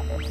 What's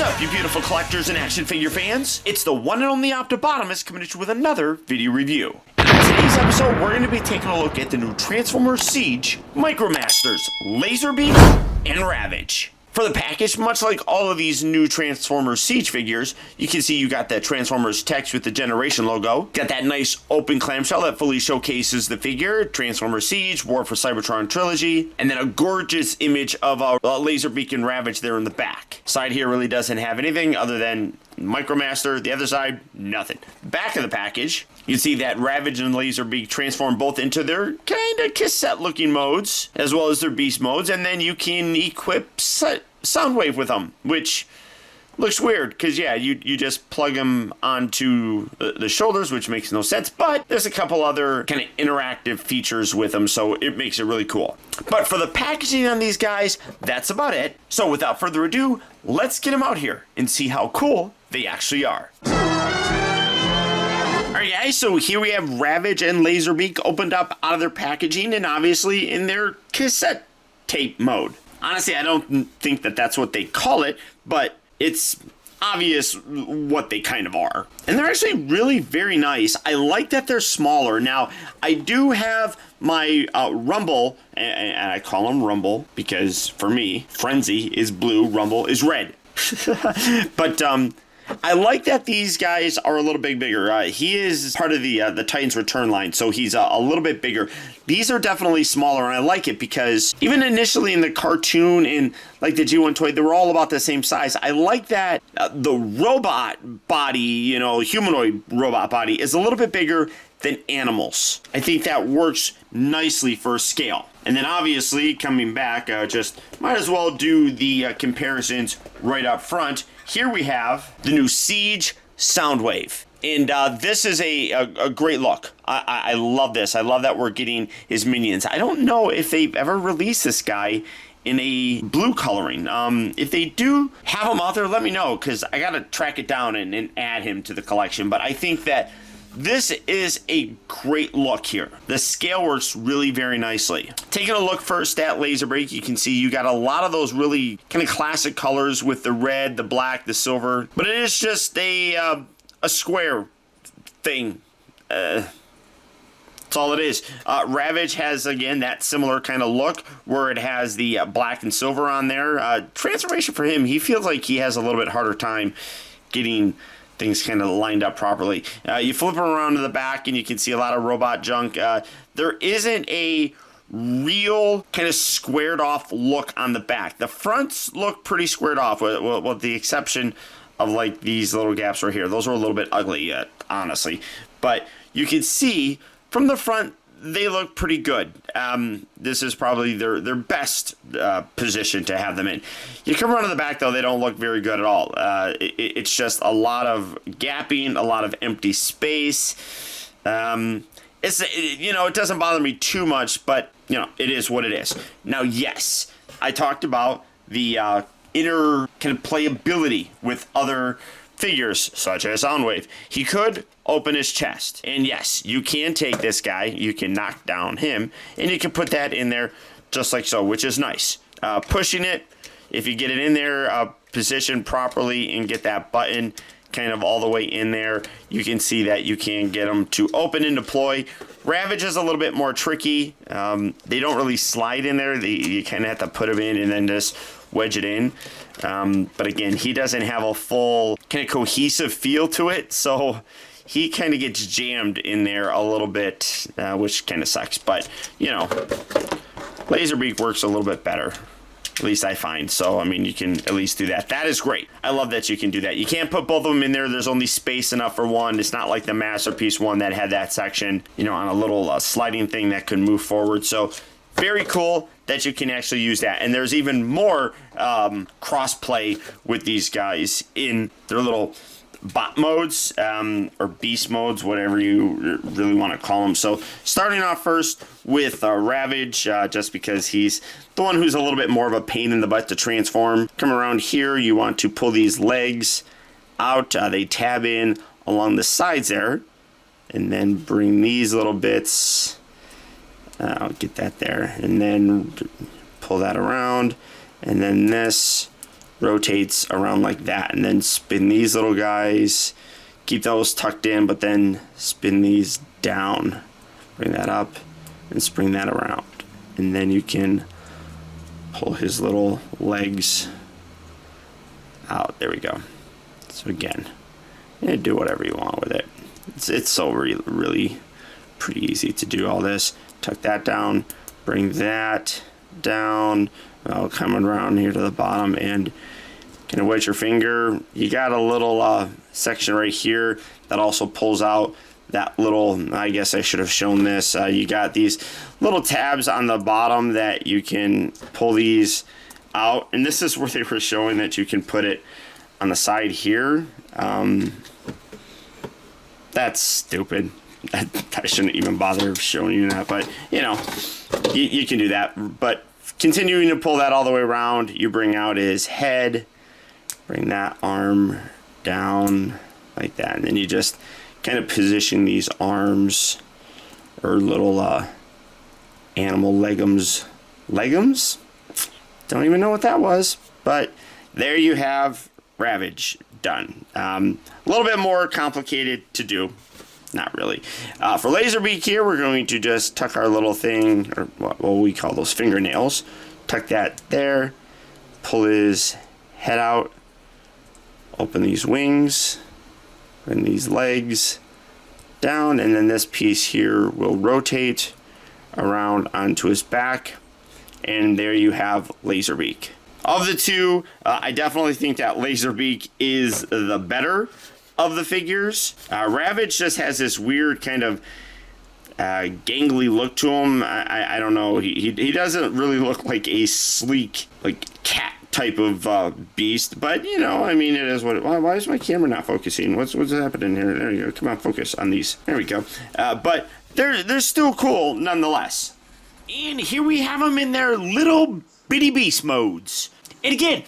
up, you beautiful collectors and action figure fans? It's the one and only Optibotamus coming at you with another video review. In today's episode, we're going to be taking a look at the new Transformers Siege, Micromasters, LASERBEAK, and Ravage. For the package, much like all of these new Transformers Siege figures, you can see you got that Transformers text with the Generation logo. Got that nice open clamshell that fully showcases the figure, Transformers Siege, War for Cybertron Trilogy, and then a gorgeous image of LASERBEAK and Ravage there in the back. Side here really doesn't have anything other than Micromaster. The other side, nothing. Back of the package, you see that Ravage and LASERBEAK transform both into their kind of cassette looking modes, as well as their beast modes, and then you can equip Soundwave with them, which looks weird, because yeah, you just plug them onto the shoulders, which makes no sense, but there's a couple other kind of interactive features with them, so it makes it really cool. But for the packaging on these guys, that's about it. So without further ado, let's get them out here and see how cool they actually are. Alright guys, so here we have Ravage and LASERBEAK opened up out of their packaging and obviously in their cassette tape mode. Honestly, I don't think that that's what they call it, but it's obvious what they kind of are. And they're actually really very nice. I like that they're smaller. Now, I do have my Rumble, and I call him Rumble because for me, Frenzy is blue, Rumble is red. But I like that these guys are a little bit bigger. He is part of the Titans Return line, so he's a little bit bigger. These are definitely smaller, and I like it because even initially in the cartoon and like the G1 toy, they were all about the same size. I like that the robot body, you know, humanoid robot body is a little bit bigger than animals. I think that works nicely for scale. And then obviously coming back, just might as well do the comparisons right up front. Here we have the new Siege Soundwave. And this is a great look. I love this. I love that we're getting his minions. I don't know if they've ever released this guy in a blue coloring. If they do have him out there, let me know, because I got to track it down and add him to the collection. But I think that this is a great look here. The scale works really very nicely. Taking a look first at LASERBEAK, you can see you got a lot of those really kind of classic colors with the red, the black, the silver. But it is just a square thing. That's all it is. Ravage has, again, that similar kind of look where it has the black and silver on there. Transformation for him, he feels like he has a little bit harder time getting things kind of lined up properly. You flip them around to the back and you can see a lot of robot junk. There isn't a real kind of squared off look on the back. The fronts look pretty squared off with the exception of like these little gaps right here. Those are a little bit ugly, honestly. But you can see from the front, they look pretty good. This is probably their best position to have them in. You come around to the back, though, they don't look very good at all. It's just a lot of gapping, a lot of empty space. It doesn't bother me too much, but, you know, it is what it is. Now, yes, I talked about the inner kind of playability with other figures, such as Soundwave. He could open his chest. And yes, you can take this guy, you can knock down him, and you can put that in there just like so, which is nice. Pushing it, if you get it in there, positioned properly and get that button kind of all the way in there, you can see that you can get them to open and deploy. Ravage is a little bit more tricky. They don't really slide in there. You kind of have to put them in and then just wedge it in. But again, he doesn't have a full kind of cohesive feel to it, so he kind of gets jammed in there a little bit, which kind of sucks. But, you know, LASERBEAK works a little bit better, at least I find. So, I mean, you can at least do that. That is great. I love that you can do that. You can't put both of them in there. There's only space enough for one. It's not like the Masterpiece one that had that section, you know, on a little sliding thing that could move forward. So, very cool that you can actually use that. And there's even more cross-play with these guys in their little bot modes, or beast modes, whatever you really want to call them. So starting off first with Ravage, just because he's the one who's a little bit more of a pain in the butt to transform. Come around here, you want to pull these legs out. They tab in along the sides there, and then bring these little bits. I'll get that there, and then pull that around, and then this rotates around like that, and then spin these little guys. Keep those tucked in, but then spin these down. Bring that up and spring that around, and then you can pull his little legs out. There we go. So again, you do whatever you want with it. It's so really pretty easy to do all this. Tuck that down, bring that down, coming around here to the bottom, and kind of wedge your finger. You got a little section right here that also pulls out that little, I guess I should have shown this. You got these little tabs on the bottom that you can pull these out, and this is where they were showing that you can put it on the side here. That's stupid. I shouldn't even bother showing you that, but you know, you can do that. But continuing to pull that all the way around, you bring out his head, bring that arm down like that, and then you just kind of position these arms or little animal legumes. Don't even know what that was, but there you have Ravage done. A little bit more complicated to do. Not really. For LASERBEAK here, we're going to just tuck our little thing, or what we call those fingernails. Tuck that there. Pull his head out. Open these wings. Bring these legs down. And then this piece here will rotate around onto his back. And there you have LASERBEAK. Of the two, I definitely think that LASERBEAK is the better of the figures. Ravage just has this weird kind of gangly look to him. I don't know. He doesn't really look like a sleek, like cat type of beast. But you know, I mean, it is what. Why is my camera not focusing? What's happening here? There you go. Come on, focus on these. There we go. But they're still cool nonetheless. And here we have them in their little bitty beast modes. And again,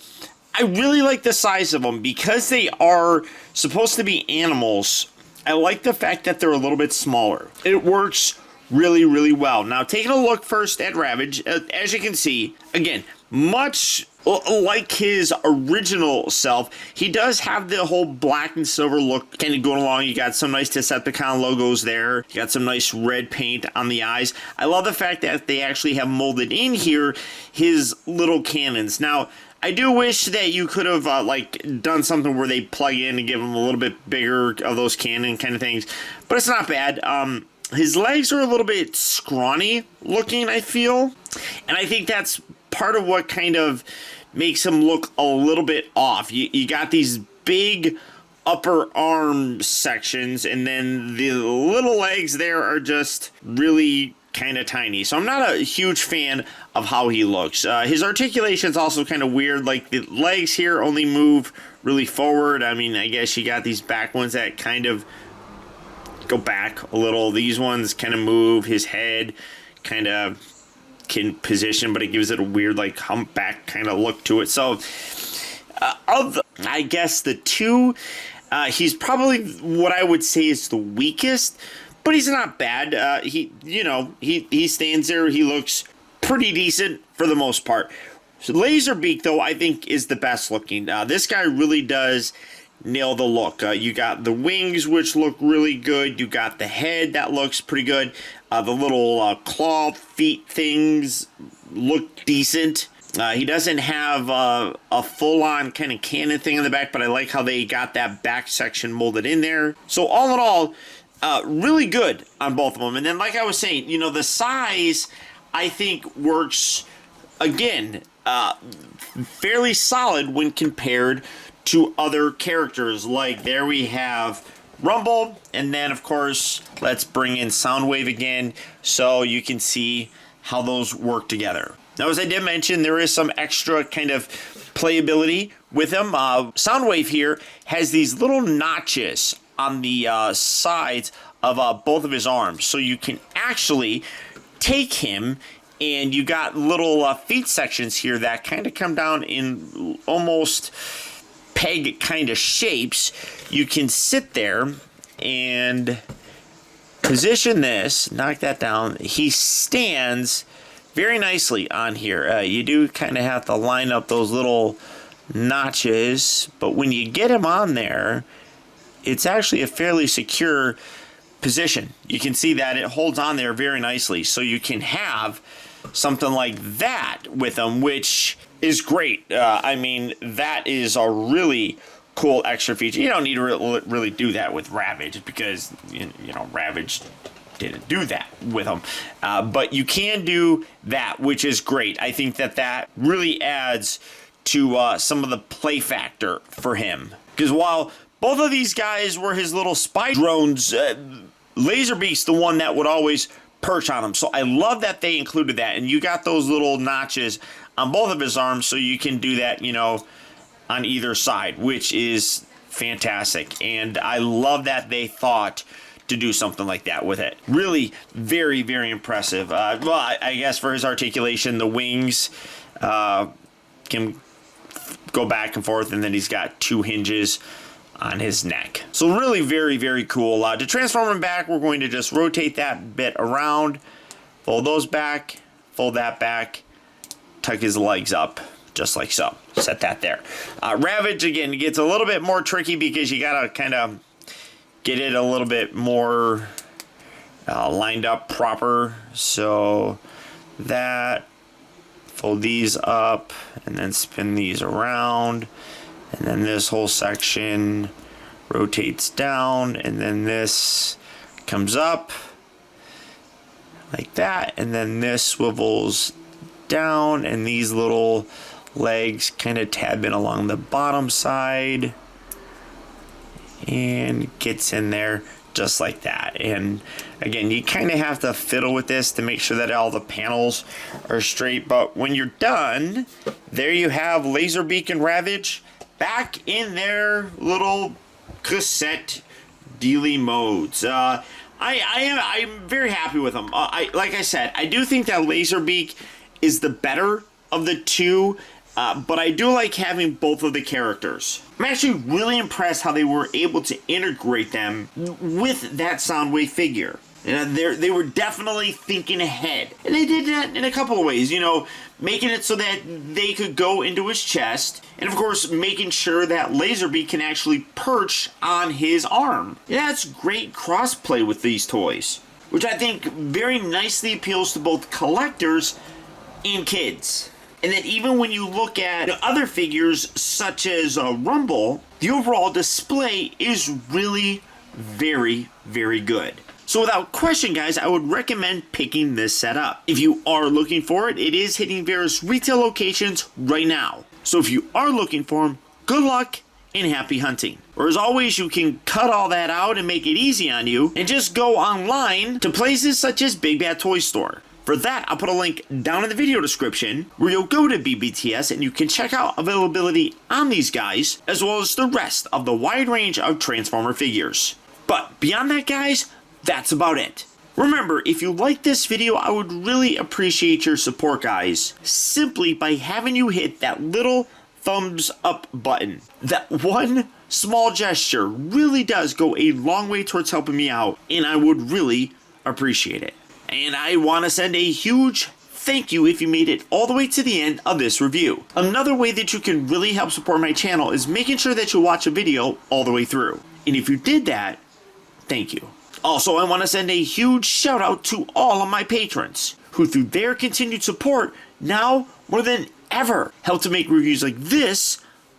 I really like the size of them because they are supposed to be animals. I like the fact that they're a little bit smaller. It works really, really well. Now, taking a look first at Ravage, as you can see, again, much like his original self, he does have the whole black and silver look kind of going along. You got some nice Decepticon logos there. You got some nice red paint on the eyes. I love the fact that they actually have molded in here his little cannons. Now, I do wish that you could have like done something where they plug in and give him a little bit bigger of those cannon kind of things, but it's not bad. His legs are a little bit scrawny looking, I feel, and I think that's part of what kind of makes him look a little bit off. You got these big upper arm sections, and then the little legs there are just really kind of tiny. So I'm not a huge fan of how he looks. His articulation is also kind of weird. Like the legs here only move really forward. I mean, I guess you got these back ones that kind of go back a little. These ones kind of move. His head kind of can position, but it gives it a weird like humpback kind of look to it. So I guess the two, he's probably what I would say is the weakest, but he's not bad. He stands there. He looks pretty decent for the most part. So LASERBEAK, though, I think is the best looking. This guy really does nail the look. You got the wings, which look really good. You got the head that looks pretty good. The little claw feet things look decent. He doesn't have a full-on kind of cannon thing in the back, but I like how they got that back section molded in there. So all in all, really good on both of them. And then, like I was saying, you know, the size, I think, works, again, fairly solid when compared to other characters. Like, there we have Rumble, and then, of course, let's bring in Soundwave again so you can see how those work together. Now, as I did mention, there is some extra kind of playability with him. Soundwave here has these little notches on the sides of both of his arms, so you can actually take him, and you got little feet sections here that kind of come down in almost peg kind of shapes, you can sit there and position this, knock that down. He stands very nicely on here. You do kind of have to line up those little notches, but when you get him on there, it's actually a fairly secure position. You can see that it holds on there very nicely, so you can have something like that with them, which is great. I mean, that is a really cool extra feature. You don't need to really do that with Ravage, because you know, Ravage didn't do that with them, but you can do that, which is great. I think that really adds to some of the play factor for him, because while both of these guys were his little spy drones, Laserbeak's the one that would always perch on him. So I love that they included that, and you got those little notches on both of his arms, so you can do that, you know, on either side, which is fantastic. And I love that they thought to do something like that with it. Really very, very impressive. Well, I guess for his articulation, the wings can go back and forth, and then he's got 2 hinges on his neck. So really very, very cool. To transform him back, we're going to just rotate that bit around, fold those back, fold that back, tuck his legs up, just like so. Set that there. Ravage, again, gets a little bit more tricky, because you gotta kind of get it a little bit more lined up proper. So that, fold these up, and then spin these around, and then this whole section rotates down, and then this comes up like that, and then this swivels down, and these little legs kind of tab in along the bottom side and gets in there just like that. And again, you kind of have to fiddle with this to make sure that all the panels are straight, but when you're done, there you have Laserbeak and Ravage back in their little cassette dealy modes. I'm very happy with them. Like I said, I do think that Laserbeak is the better of the two, but I do like having both of the characters. I'm actually really impressed how they were able to integrate them with that Soundwave figure. They were definitely thinking ahead. And they did that in a couple of ways, you know, making it so that they could go into his chest, and of course making sure that Laserbeak can actually perch on his arm. Yeah, that's great crossplay with these toys, which I think very nicely appeals to both collectors and kids. And that even when you look at other figures such as Rumble, the overall display is really very, very good. So without question, guys, I would recommend picking this set up. If you are looking for it, it is hitting various retail locations right now. So if you are looking for them, good luck and happy hunting. Or as always, you can cut all that out and make it easy on you and just go online to places such as Big Bad Toy Store. For that, I'll put a link down in the video description where you'll go to BBTS and you can check out availability on these guys, as well as the rest of the wide range of Transformer figures. But beyond that, guys, that's about it. Remember, if you like this video, I would really appreciate your support, guys, simply by having you hit that little thumbs up button. That one small gesture really does go a long way towards helping me out, and I would really appreciate it. And I want to send a huge thank you if you made it all the way to the end of this review. Another way that you can really help support my channel is making sure that you watch a video all the way through. And if you did that, thank you. Also, I want to send a huge shout out to all of my patrons, who through their continued support, now more than ever, help to make reviews like this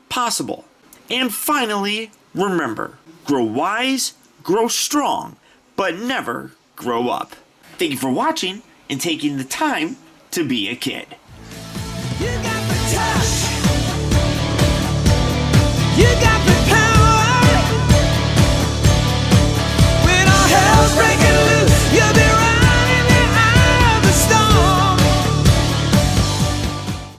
possible. And finally, remember, grow wise, grow strong, but never grow up. Thank you for watching and taking the time to be a kid. You got the touch. You got